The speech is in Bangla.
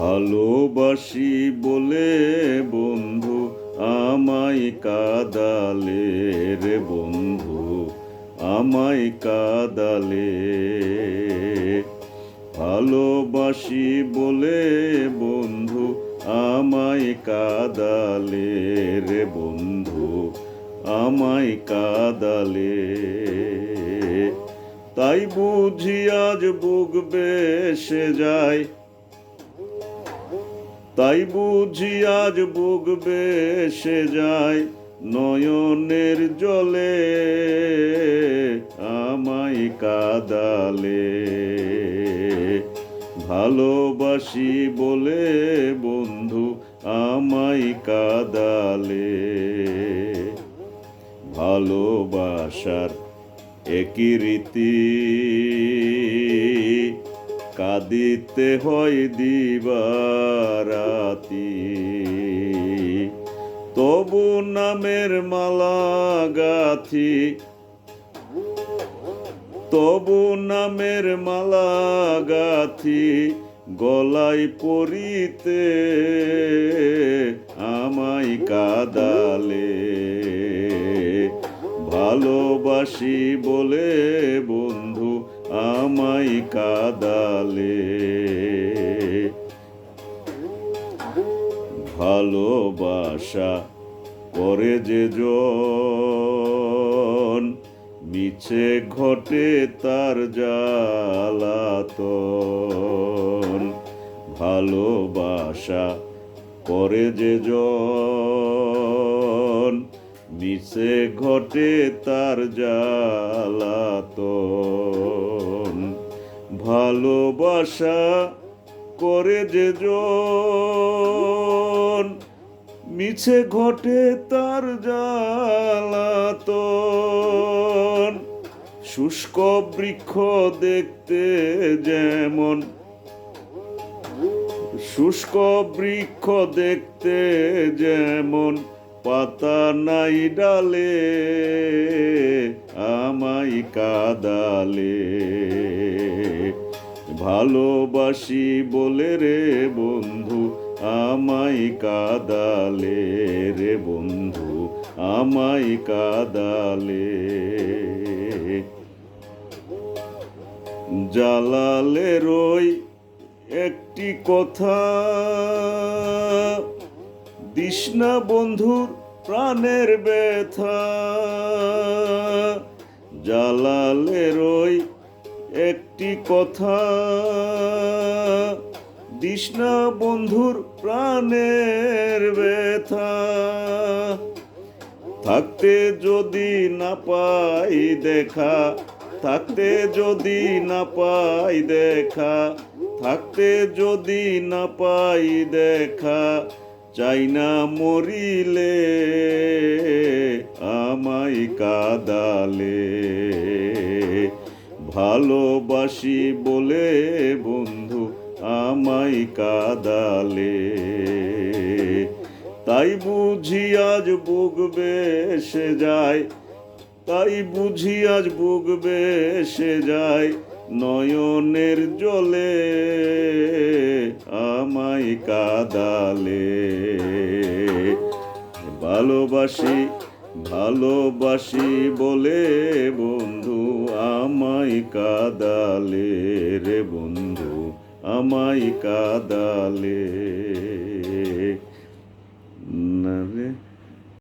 ভালোবাসি বলে বন্ধু আমায় কাঁদালে রে বন্ধু, আমায় কাঁদালে। ভালোবাসি বলে বন্ধু আমায় কাঁদালে রে বন্ধু, আমায় কাঁদালে। তাই বুঝি আজ বুক বেসে যায়, তাই বুঝি আজ বুক বেসে যায় নয়নের জলে, আমায় কাঁদালে। ভালোবাসি বলে বন্ধু আমায় কাঁদালে। ভালোবাসার একই রীতি, কাঁদিতে হয় দিবারাতি। তবু নামের মালা গাথি, তবু নামের মালা গাথি গলায় পরিতে, আমায় কাঁদালে। ভালোবাসি বলে বন্ধু আমায় কাঁদালে। ভালোবাসা করে যে জন, মিছে ঘটে তার জ্বালাতন। ভালোবাসা করে যে জন, মিছে ঘটে তার জ্বালাতন। ভালোবাসা করে যে জন, মিছে ঘটে তার জ্বালাতন। শুষ্ক বৃক্ষ দেখতে যেমন, শুষ্ক বৃক্ষ দেখতে যেমন পাতা নাই ডালে, আমায় কাঁদালে। ভালোবাসি বলে রে বন্ধু আমায় কাঁদালে রে বন্ধু, আমায় কাঁদালে। জালালের ওই একটি কথা, দিস না বন্ধুর প্রাণের ব্যথা। জালালের ওই একটি কথা, দিস না বন্ধুর প্রাণের ব্যথা। থাকতে যদি না পাই দেখা, থাকতে যদি না পাই দেখা, থাকতে যদি না পাই দেখা, চাই না মরিলে, আমায় কাঁদালে। ভালোবাসি বলে বন্ধু আমায় কাঁদালে। তাই বুঝি আজ বুক বেসে যায়, তাই বুঝি আজ বুক বেসে যায় নয়নের জলে, আমায় কাঁদালে। ভালোবাসি, ভালোবাসি বলে বন্ধু আমায় কাঁদালে রে বন্ধু, আমায় কাঁদালে।